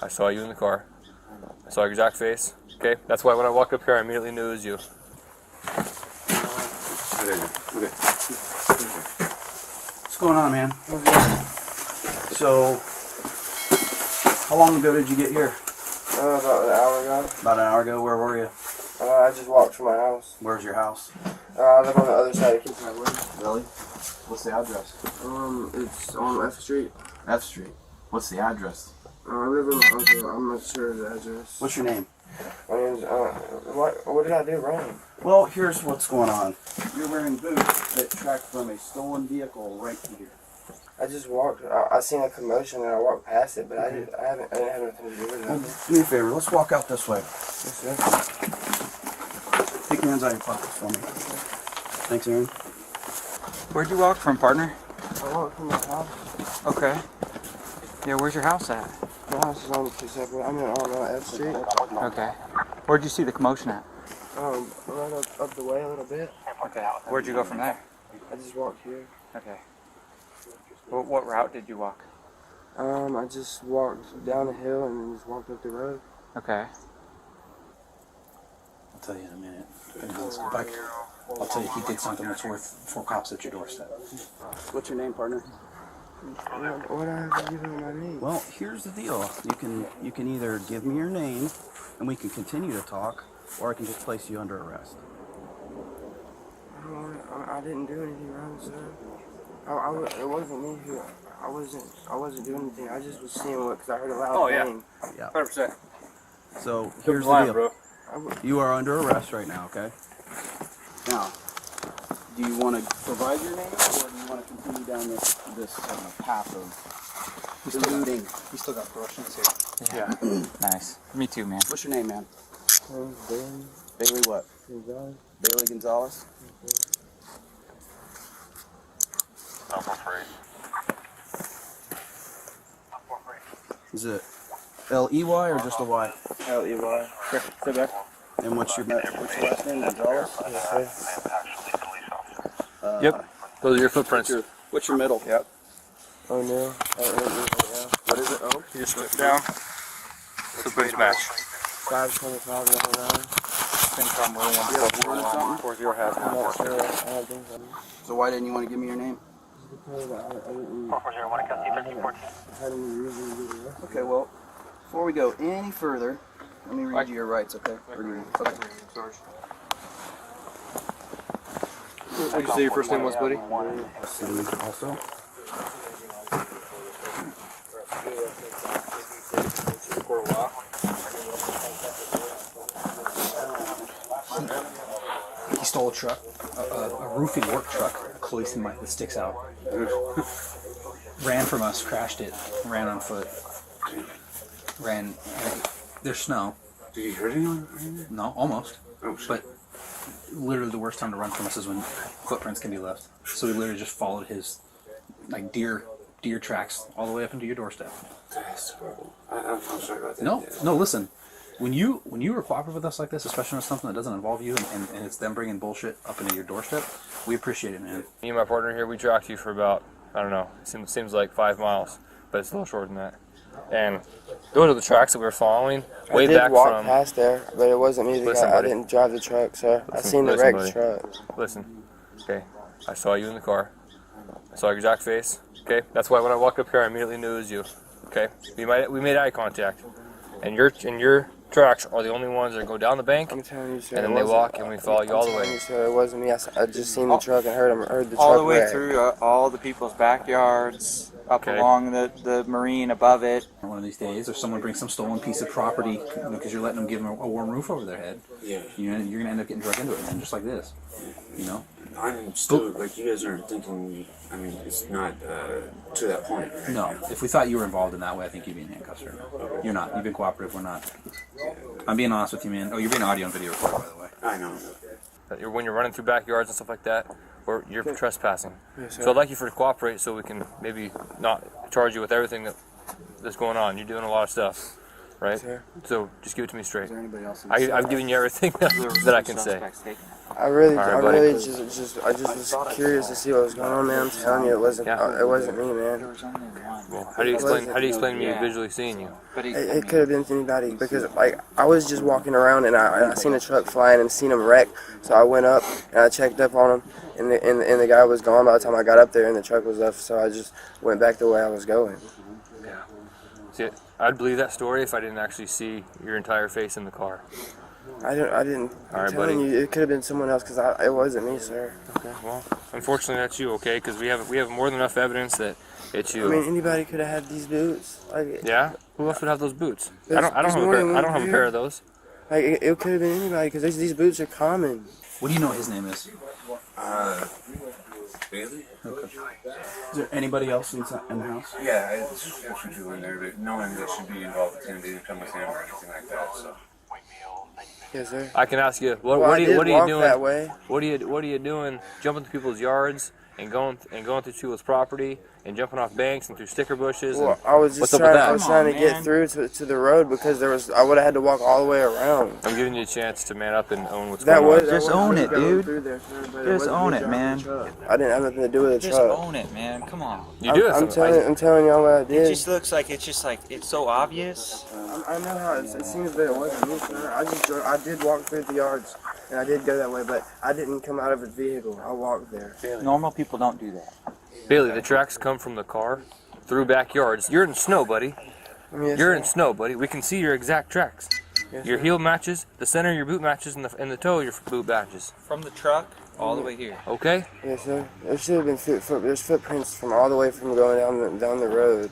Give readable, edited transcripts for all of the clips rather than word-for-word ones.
I saw you in the car. I saw your exact face. Okay? That's why when I walked up here, I immediately knew it was you. What's going on, man? So, how long ago did you get here? About an hour ago. About an hour ago. Where were you? I just walked from my house. Where's your house? I live on the other side of Kingside. Really? What's the address? It's on F Street. F Street. What's the address? I live in my uncle. I'm not sure of the address. What's your name? My name's, what did I do wrong? Well, here's what's going on. You're wearing boots that track from a stolen vehicle right here. I just walked. I seen a commotion and I walked past it, but I didn't have nothing to do with it. Well, do me a favor. Let's walk out this way. Yes, sir. Take your hands out of your pockets for me. Thanks, Aaron. Where'd you walk from, partner? I walked from my house. Okay. Yeah, where's your house at? My house is on I'm on F Street. Okay. Where'd you see the commotion at? Right up the way a little bit. Okay. Where'd you go from there? I just walked here. Okay. What route did you walk? I just walked down the hill and then just walked up the road. Okay. I'll tell you in a minute. Let's go back. I'll tell you he did something that's worth 4 cops at your doorstep. What's your name, partner? What do I have to give him my name? Well, here's the deal. You can either give me your name and we can continue to talk, or I can just place you under arrest. I didn't do anything wrong, sir. It wasn't me who. I wasn't doing anything. I just was seeing what, because I heard a loud bang. Yeah. 100%. So here's the deal. Bro. You are under arrest right now, okay? Now, do you want to provide your name, or do you want to continue down this path of eluding? We still got Russians here. Yeah. Nice. Me too, man. What's your name, man? Bailey. Bailey what? Gonzalez. Bailey Gonzalez? Is it L-E-Y or just a Y? L-E-Y. Sit back. And what's your last name? Gonzalez? Yes, sir. Yep. Those are your footprints. What's your middle? Yep. Oh, no. What is it? Oh? You just put it down. Footprints match. 525 around. I think I'm rolling 4-0 has I'm not sure. I don't think so. So why didn't you want to give me your name? Because I didn't had any reason to do that. Okay, well, before we go any further, let me read you your rights, okay? Okay. What did you say your first name was, buddy? Also. He stole a truck, a roofing work truck, clothing that sticks out. Ran from us, crashed it, ran on foot. Ran. There's snow. Did you hurt anyone? No, almost. Oh, shit. But literally the worst time to run from us is when footprints can be left. So we literally just followed his like deer tracks all the way up into your doorstep. That's horrible. I'm sorry about that. No, listen. When you are cooperative with us like this, especially with something that doesn't involve you and it's them bringing bullshit up into your doorstep, we appreciate it, man. Me and my partner here, we tracked you for about, I don't know, it seems like 5 miles, but it's a little shorter than that. And those are the tracks that we were following way back I did walk from. past there, but it wasn't me. Listen, I buddy. didn't drive the truck, sir. I seen the listen, wrecked buddy. truck. Listen, okay, I saw you in the car. I saw your exact face. Okay, that's why when I walked up here, I immediately knew it was you. Okay, we made eye contact, and your tracks are the only ones that go down the bank, I'm telling you, sir. and then it they wasn't- walk, and we follow you all the I'm telling way. you, sir, it wasn't me. I just seen the truck and heard the truck All the way wreck. through all the people's backyards, up Okay. along the marine above it. One of these days, or someone brings some stolen piece of property, because you're letting them give them a warm roof over their head. Yeah. You're gonna end up getting drug into it, man, just like this. You know. I'm still, like, you guys aren't thinking, I mean, it's not to that point, right? No, if we thought you were involved in that way, I think you'd be in handcuffs right now. You're not. You've been cooperative. We're not. I'm being honest with you, man. Oh, you're being audio and video recorded, by the way. I know. That when you're running through backyards and stuff like that, or you're trespassing. Yes, sir. So I'd like you for to cooperate so we can maybe not charge you with everything that's going on. You're doing a lot of stuff, right? Sir. So just give it to me straight. Is there anybody else? I've given you everything that I can say. I really, All right, I buddy. really I just was curious to see what was going on, man. I'm telling you, it wasn't me, man. Well, how do you explain me visually seeing you? It could have been anybody because like I was just walking around and I seen a truck flying and seen him wreck. So I went up and I checked up on him and the guy was gone by the time I got up there and the truck was left. So I just went back the way I was going. Yeah. See, I'd believe that story if I didn't actually see your entire face in the car. I didn't. All right, I'm telling buddy. you, it could have been someone else because it wasn't me, sir. Okay. Well, unfortunately, that's you. Okay, because we have more than enough evidence that it's you. I mean, anybody could have had these boots. Like, Yeah. Who else would have those boots? I There's- don't have there's more than I don't one have a pair. pair of those. like it could have been anybody because these boots are common. What do you know his name is? Bailey? Is there anybody else in the house? Yeah, it's a few people in there, but no one that should be involved with him didn't come with him or anything like that. So. Yes, sir. I can ask you, what Well, are I you did walk doing? that way. What are you doing? Jumping through people's yards and going through people's property and jumping off banks and through sticker bushes. Well, And I was just what's up with trying. that? I was trying to get through to the road because I would have had to walk all the way around. I'm giving you a chance to man up and own what's That going was on. Just that own was it, going dude. through there, sir, but Just wasn't own me it, driving man. the truck. I didn't have nothing to do with the Just truck. own it, man. Come on. You do have I'm something. I'm telling y'all what I It did. just looks like it's so obvious. I know how it seems that it wasn't me, sir. I did walk through the yards, and I did go that way, but I didn't come out of a vehicle. I walked there. Normal people don't do that. Bailey, the tracks come from the car through backyards. You're in snow, buddy. I mean, You're in snow, buddy. We can see your exact tracks. Yes, Your sir. heel matches, the center of your boot matches, and the toe of your boot matches. From the truck all the way here. Okay? Yes, sir. There should have been there's footprints from all the way from going down the road.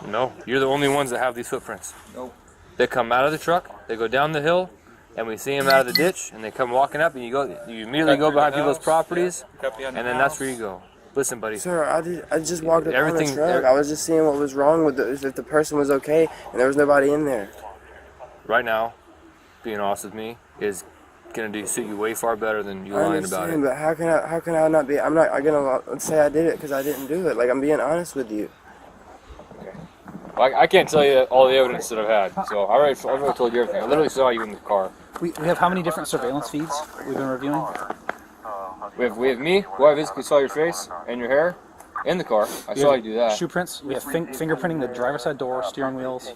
No, you're the only ones that have these footprints. Nope. They come out of the truck, they go down the hill, and we see them out of the ditch, and they come walking up, and you immediately go behind people's properties, and then that's where you go. Listen, buddy. Sir, I just walked up on Everything- the truck. I was just seeing what was wrong with if the person was okay, and there was nobody in there. Right now, being honest with me is gonna suit you way far better than you I lying about understand, it. but how can I not be? I'm not gonna say I did it because I didn't do it. Like, I'm being honest with you. I can't tell you all the evidence that I've had, so I've already told you everything. I literally saw you in the car. We have how many different surveillance feeds we've been reviewing? We have me, who I physically saw your face and your hair in the car. I saw you do that. Shoe prints. We have fingerprinting the driver's side door, steering wheels.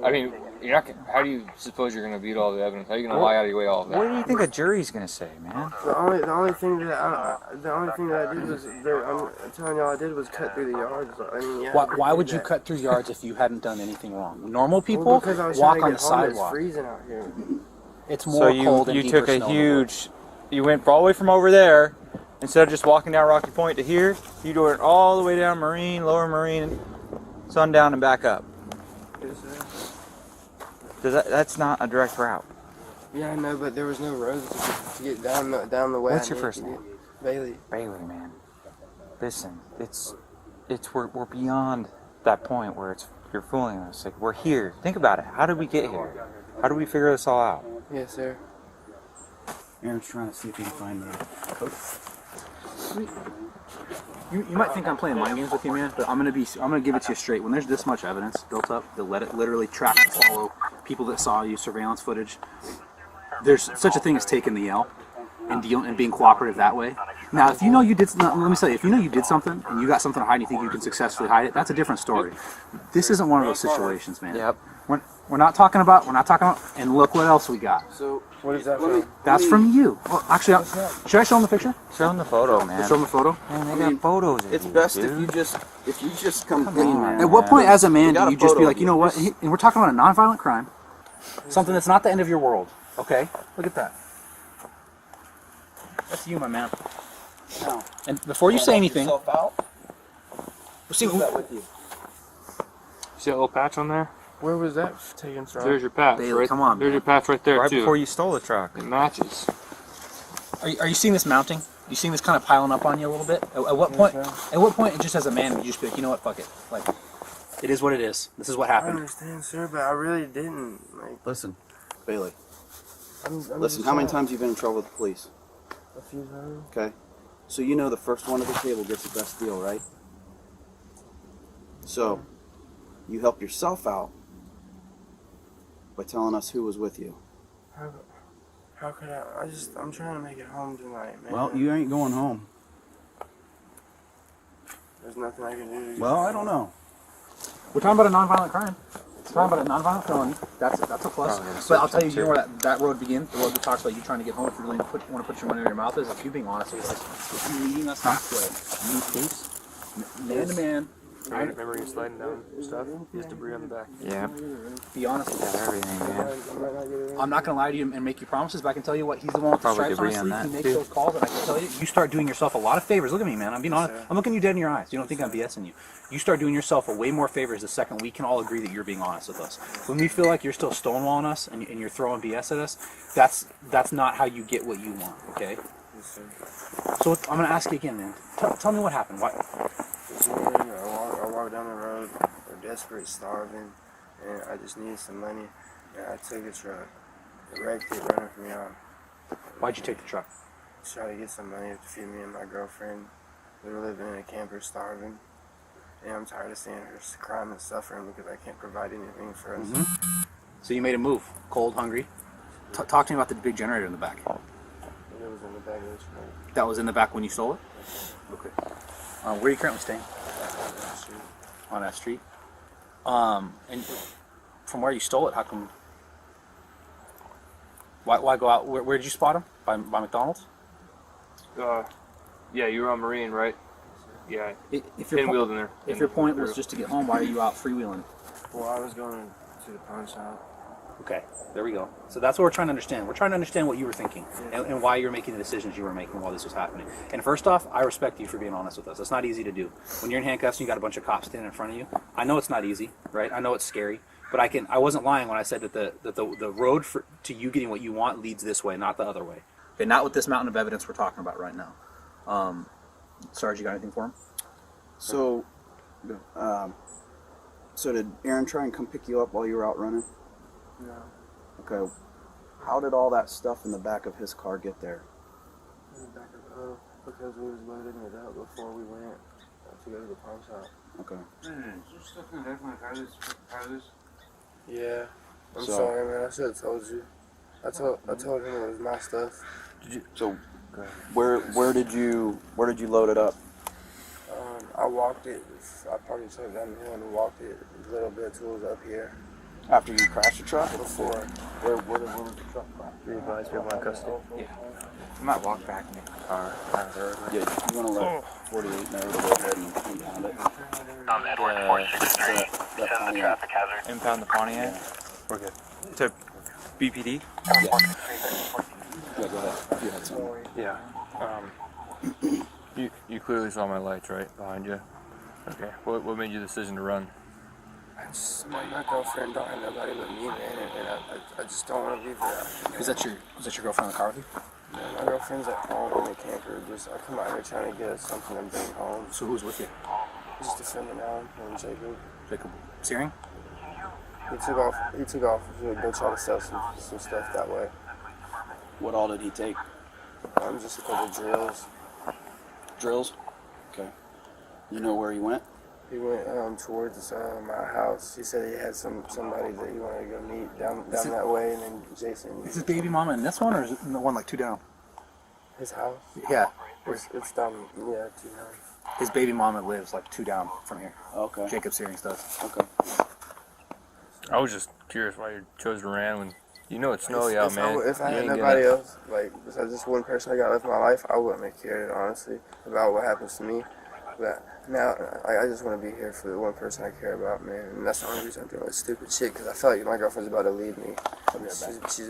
I mean, you're not. How do you suppose you're gonna beat all the evidence? How are you gonna lie out of your way all of What that? do you think a jury's gonna say, man? The only thing that I did was I'm telling y'all I did was cut through the yards. I mean, yeah. Why would you cut through yards if you hadn't done anything wrong? Normal people Well, because I was walk trying on to the get home. It's sidewalk. freezing out here. It's So more cold and you deeper took a snow. huge, you went all the way from over there, instead of just walking down Rocky Point to here, you went all the way down Marine, Lower Marine, Sundown, and back up. Yes, sir. That's not a direct route. Yeah, I know, but there was no roads to get down the way. What's I your need first to name? get. Bailey. Bailey, man. Listen, we're beyond that point where you're fooling us. Like, we're here. Think about it. How did we get here? How did we figure this all out? Yes, sir. Aaron's trying to see if he can find the coat. You might think I'm playing mind games with you, man, but I'm gonna give it to you straight. When there's this much evidence built up to let it literally track and follow people that saw you, surveillance footage, there's such a thing as taking the L and being cooperative that way. Now, if you know you did, let me tell you, if you know you did something and you got something to hide and you think you can successfully hide it, that's a different story. This isn't one of those situations, man. Yep. We're not talking about, and look what else we got. So what is that from? That's from you. Well, actually, should I show them the picture? Show them the photo, man. Show them the photo. Man, they got photos of It's you, best dude. if you just come clean, on, man. At what point, as a man, We got do a you just photo be of like, you you. know what? And we're talking about a nonviolent crime, something that's not the end of your world. Okay, look at that. That's you, my man. No. And before you say anything, see, See that little patch on there? Where was that taken from? There's your patch. Bailey, right, come on, There's man. your patch right there Right too. before you stole the truck. It matches. are you seeing this mounting? You seeing this kind of piling up on you a little bit? At what point? At what point, just as a man, would you just be like, you know what? Fuck it. Like, it is what it is. This is what I happened. understand, sir, but I really didn't. Like, Listen, Bailey. I'm Listen, just how many saying. times you been in trouble with the police? A few times. Okay. So you know the first one at the table gets the best deal, right? So You help yourself out by telling us who was with you. How could I'm trying to make it home tonight, man. Well, you ain't going home. There's nothing I can do. Well, I don't know. We're talking about a nonviolent crime. We're talking about a nonviolent felony. That's a plus. But I'll tell you, you know where that road begins? The road that talks about you trying to get home if you really want to put your money where your mouth is. If you being honest with us, if you leading us halfway, you case, man to man. Remember you sliding down stuff? There's debris on the back. Yeah. Be honest with us. Everything, man. I'm not going to lie to you and make you promises, but I can tell you what, he's the one with the Probably stripes on his debris sleeve. on He that, makes too. those calls, and I can tell you, you start doing yourself a lot of favors. Look at me, man. I'm being honest. I'm looking you dead in your eyes. You don't think I'm BSing you. You start doing yourself a way more favors the second we can all agree that you're being honest with us. When we feel like you're still stonewalling us and you're throwing BS at us, that's not how you get what you want, okay? So I'm going to ask you again, man. Tell me what happened. Why? I walked down the road, we're desperate, starving, and I just needed some money, and I took a truck. It wrecked it, running from me off. Why'd you take the truck? Try to get some money to feed me and my girlfriend. We were living in a camper, starving, and I'm tired of seeing her crying and suffering because I can't provide anything for us. So you made a move. Cold, hungry. Talk to me about the big generator in the back. It was in the back of the truck. That was in the back when you stole it? Okay. Where are you currently staying? On that street. And from where you stole it, how come? Why go out? Where did you spot him? By McDonald's? Yeah, you were on Marine, right? Yeah. If your Pinwheeled in there. If your point was just to get home, why are you out freewheeling? Well, I was going to the pawn shop. Okay, there we go. So that's what we're trying to understand. We're trying to understand what you were thinking and why you're making the decisions you were making while this was happening. And first off, I respect you for being honest with us. It's not easy to do. When you're in handcuffs and you got a bunch of cops standing in front of you, I know it's not easy, right? I know it's scary, but I wasn't lying when I said that the road to you getting what you want leads this way, not the other way. Okay, not with this mountain of evidence we're talking about right now. Sarge, you got anything for him? So, so did Aaron try and come pick you up while you were out running? No. Okay. How did all that stuff in the back of his car get there? In the back of because we was loading it up before we went to go to the pawn shop. Okay. Yeah. I'm So- sorry, man. I should have told you. I told him it was my stuff. So, where did you load it up? I walked it. I probably took it down the hill and walked it a little bit till it was up here. After you crashed the truck? Before. Where was the truck from? Be advised, you're in custody. You might walk back in the car. Yeah, you want to let 48 know to go ahead and impound it? Edward 463, send the traffic hazard. Impound the Pontiac. We're good. To BPD? Yeah, go ahead. You had something. Yeah. You clearly saw my lights, right? Behind you. Okay. What made you the decision to run? My girlfriend don't have nobody but me, man, and I just don't want to be there. Was that your girlfriend in the car with you? Man, my girlfriend's at home in the camper. I come out here trying to get us something to bring home. So who's with you? Just a friend of mine named Jacob. Jacob Searing? He took off to go try to sell some stuff that way. What all did he take? Just a couple drills. Drills? Okay. You know where he went? He went towards my house. He said he had somebody that he wanted to go meet down that way, and then Jason. Is his baby mama in this one, or is it in the one like two down? His house? Yeah. It's down, yeah, 2 down. His baby mama lives like two down from here. Okay. Jacob Searings does. Okay. I was just curious why you chose to run when you know it's snowy out, man. If I You had ain't nobody gonna- else, like besides this one person I got left in my life, I wouldn't have cared, honestly, about what happens to me. But now, I just want to be here for the one person I care about, man. And that's the only reason I'm doing this stupid shit, because I feel like my girlfriend's about to leave me. She's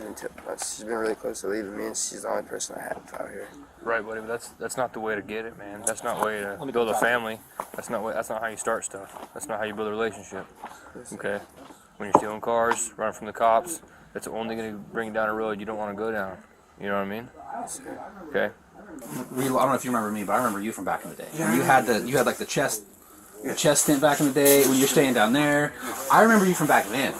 been really close to leaving me, and she's the only person I have out here. Right, buddy, but that's not the way to get it, man. That's not the way to build a family. That's not how you start stuff. That's not how you build a relationship. Okay? When you're stealing cars, running from the cops, that's only going to bring you down a road you don't want to go down. You know what I mean? Okay? I don't know if you remember me, but I remember you from back in the day. When you had like the chest stint back in the day when you're staying down there. I remember you from back then.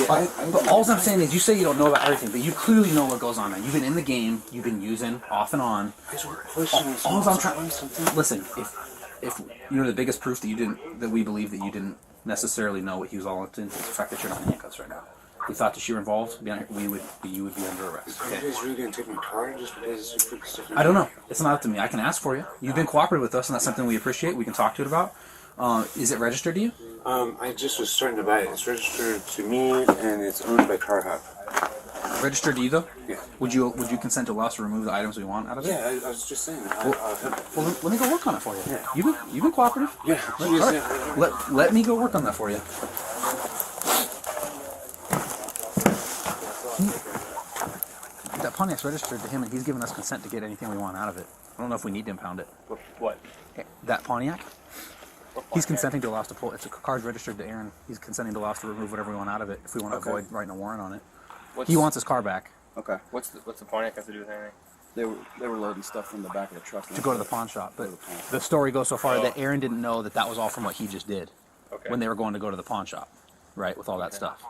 But all I'm saying is, you say you don't know about everything, but you clearly know what goes on. Now, you've been in the game, you've been using off and on. All I'm trying, listen, if you know the biggest proof that we believe that you didn't necessarily know what he was all into. The fact that you're not in handcuffs right now. If we thought that you were involved, you would be under arrest. Are you guys really gonna take my car just because you put stuff in? I don't know. It's not up to me. I can ask for you. You've been cooperative with us, and that's something we appreciate. We can talk to it about. Is it registered to you? I just was starting to buy it. It's registered to me, and it's owned by Car Hop. Registered to you though? Yeah. Would you consent to allow us to remove the items we want out of it? Yeah, I was just saying. Well, let me go work on it for you. Yeah. You've been cooperative. Yeah. All right. Let me go work on that for you. That Pontiac's registered to him, and he's given us consent to get anything we want out of it. I don't know if we need to impound it. What? That Pontiac? He's consenting to allow us to pull. It's a car's registered to Aaron. He's consenting to allow us to remove whatever we want out of it if we want to avoid writing a warrant on it. He wants his car back Okay. What's the Pontiac have to do with anything? They were loading stuff from the back of the truck. to go to the pawn shop. But the story goes so far that Aaron didn't know that that was all from what he just did Okay. when they were going to go to the pawn shop, right, with all that stuff.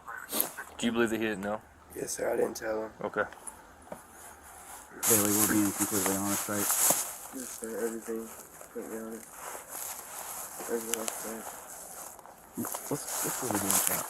Do you believe that he didn't know? Yes, sir. I didn't tell him. Okay. Bailey, we're being completely honest, right? Yes, sir. Everything. Put me on it. Everything else, sir. Let's really do that.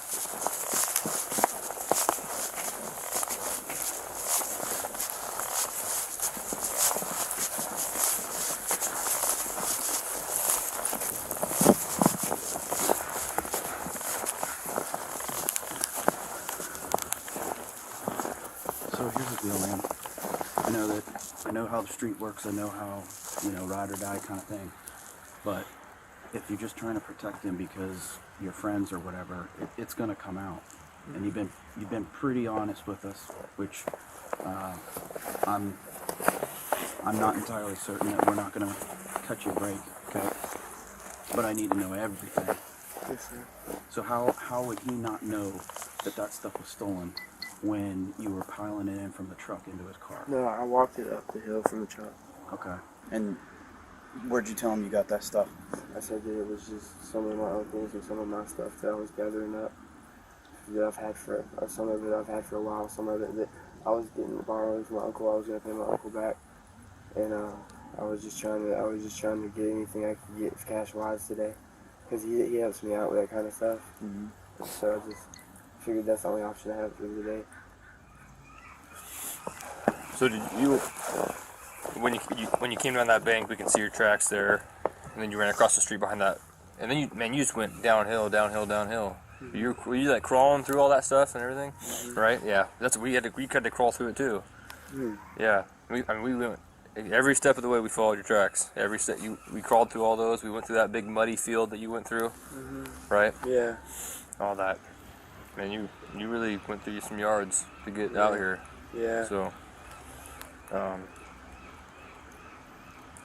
So here's the deal, man. I know how the street works. I know how, ride or die kind of thing. But if you're just trying to protect him because you're friends or whatever, it's gonna come out. And you've been pretty honest with us, which I'm not entirely certain that we're not gonna cut you a break, okay? But I need to know everything. Yes, sir. So how would he not know that stuff was stolen when you were piling it in from the truck into his car? No, I walked it up the hill from the truck. Okay. And where'd you tell him you got that stuff? I said that it was just some of my uncles and some of my stuff that I was gathering up that I've had for, some of it I've had for a while, some of it that I was getting borrowing from my uncle. I was gonna pay my uncle back, and I was just trying to get anything I could get cash wise today, because he helps me out with that kind of stuff. Mm-hmm. So I just figured that's the only option I have for today. So did you, when you came down that bank, we can see your tracks there, and then you ran across the street behind that, and then you just went downhill. Mm-hmm. Were you like crawling through all that stuff and everything, right? Yeah, we had to crawl through it too. Mm-hmm. Yeah, we went every step of the way. We followed your tracks. Every step we crawled through all those. We went through that big muddy field that you went through, right? Yeah. All that. Man, you really went through some yards to get out here. Yeah. So,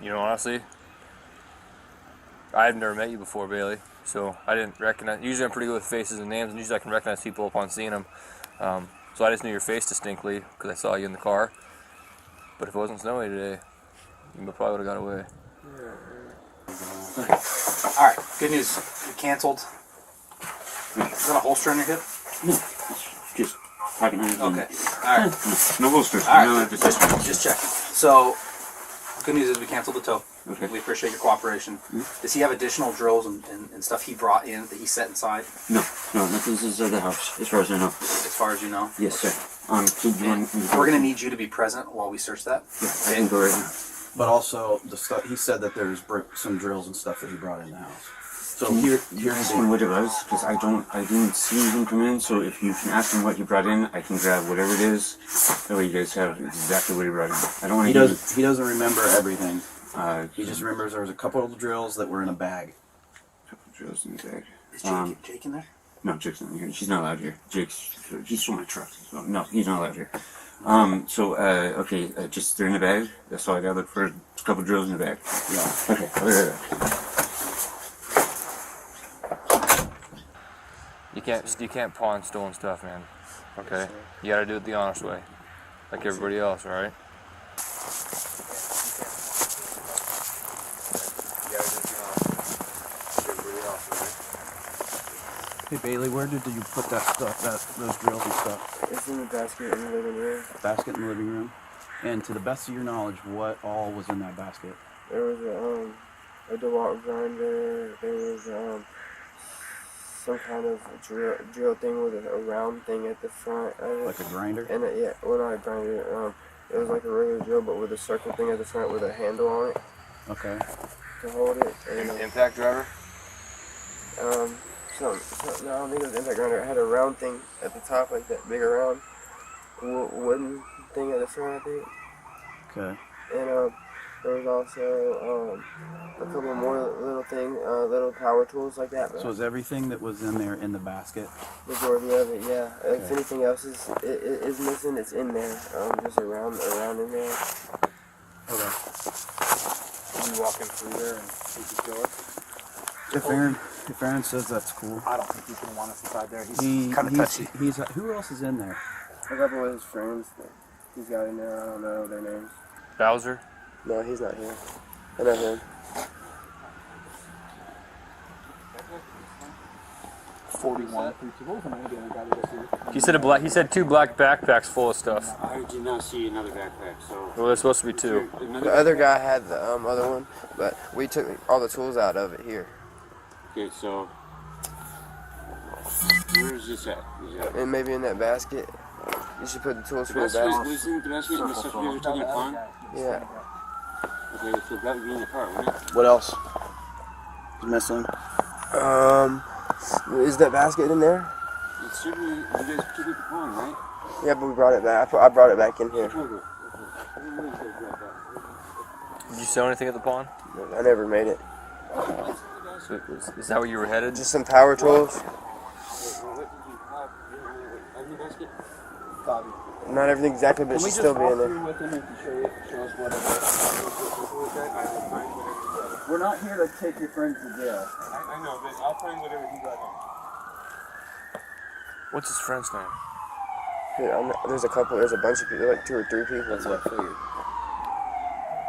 honestly, I've never met you before, Bailey, so I didn't recognize. Usually I'm pretty good with faces and names, and usually I can recognize people upon seeing them. So I just knew your face distinctly because I saw you in the car. But if it wasn't snowy today, you probably would have got away. All right. Good news. You canceled. Is that a holster on your hip? No, just pocket knife. Okay. All right. No holster. All No, right. just Just checking. So, good news is we canceled the tow. Okay. We appreciate your cooperation. Does he have additional drills and stuff he brought in that he set inside? No, nothing's inside the house, as far as I know. As far as you know? Yes, sir. So do you want? We're going to need you to be present while we search that. Yeah, I can go right now. But also, the stuff he said that there's some drills and stuff that he brought in the house. So Can here's you ask him what it was? Because I didn't see him come in. So if you can ask him what he brought in, I can grab whatever it is. That way you guys have exactly what he brought in. I don't want he to. he doesn't remember everything. He He just remembers there was a couple of drills that were in a bag. drills in the bag. Is Jake in there? No, Jake's not here. She's not allowed here. He's from my truck. So, no, he's not allowed here. Okay, just they're in the bag. That's all I got. Look for a couple drills in the bag. Yeah. Okay, I'll be right back. You can't pawn stolen stuff, man. Okay, you gotta do it the honest way, like everybody else, all right? Hey Bailey, where did you put that stuff? Those drills and stuff? It's in the basket in the living room. Basket in the living room. And to the best of your knowledge, what all was in that basket? There was a DeWalt grinder. There was some kind of drill thing with a round thing at the front of it. Like a grinder? And yeah, well, not a grinder. It was like a regular drill, but with a circle thing at the front with a handle on it. Okay. To hold it. And, Impact driver? no, I don't think it was impact grinder. It had a round thing at the top, like that big round wooden thing at the front, I think. Okay. And there was also a couple more little power tools like that. So is everything that was in there in the basket? Majority of it, yeah. Okay. If anything else is missing, it's in there. Just around in there. Okay. Can you walk him through there and see the door? If Aaron says that's cool. I don't think he's gonna want us inside there. He's kind of touchy. Who else is in there? A couple of his friends that he's got in there. I don't know their names. Bowser? No, he's not here. I know him. 41. He said 2 black backpacks full of stuff. I did not see another backpack, so. Well, there's supposed to be 2. The other guy had the other one, but we took all the tools out of it here. Okay, so. Where is this at? And maybe in that basket. You should put the tools for the Was basket. in the basket and the stuff you guys were taking upon? Yeah. Okay, so that would be in the car, wouldn't it? What else is missing? Is that basket in there? It's certainly, you guys took it upon, right? Yeah, but we brought it back. I brought it back in here. Did you sell anything at the pond? I never made it. So is that where you were headed? Just some power tools. Not everything exactly, but it should still be in there. We're not here to take your friends to jail. I know, but I'll find whatever he got in. What's his friend's name? Yeah, there's a bunch of people, like 2 or 3 people. That's what I figured.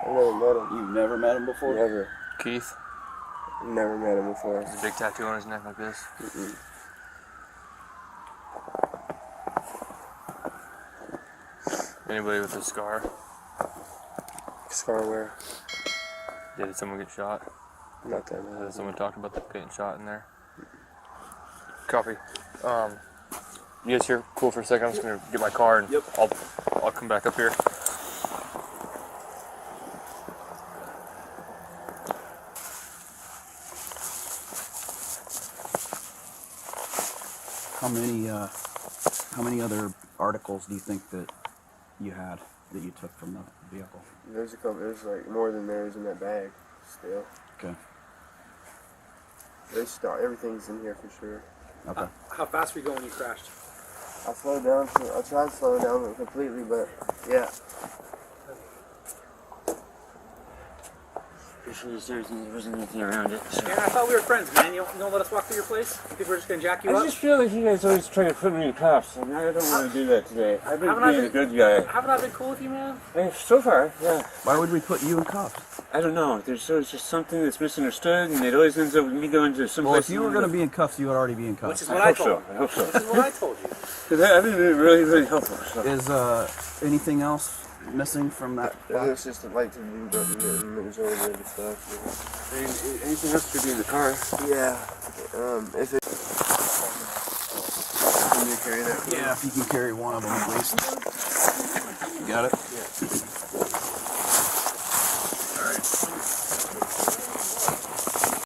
I've never met him. You've never met him before? Never. Keith? Never met him before. There's a big tattoo on his neck like this. Mm-mm. Anybody with a scar? Scar where? Did someone get shot? Not that Has much. someone talked about getting shot in there? Copy. You guys here? Cool for a second. I'm just gonna get my car and I'll come back up here. How many other articles do you think that you had that you took from the vehicle? There's a couple. There's like more than there's in that bag. Still. Okay. Everything's in here for sure. Okay. How fast were you going when you crashed? I slowed down. I tried to slow down completely, but yeah. There wasn't anything around it. So. Man, I thought we were friends, man. You don't let us walk through your place? You think we're just gonna jack you I up? just feel like you guys always try to put me in cuffs, and I don't want to do that today. I've been Haven't I being a good guy. Haven't I been cool with you, man? So far, yeah. Why would we put you in cuffs? I don't know. There's always just something that's misunderstood, and it always ends up with me going to some Well, place. if you were going to be in cuffs, you would already be in cuffs. Which is what I told you. I hope so. This is what I told you. Because I've been really, really helpful. So. Is anything else missing from that? It's just like to be the majority of the stuff. Anything else should be in the car. Yeah. If it. Can you carry that? Yeah, if you can carry one of them at least. You got it? Yeah.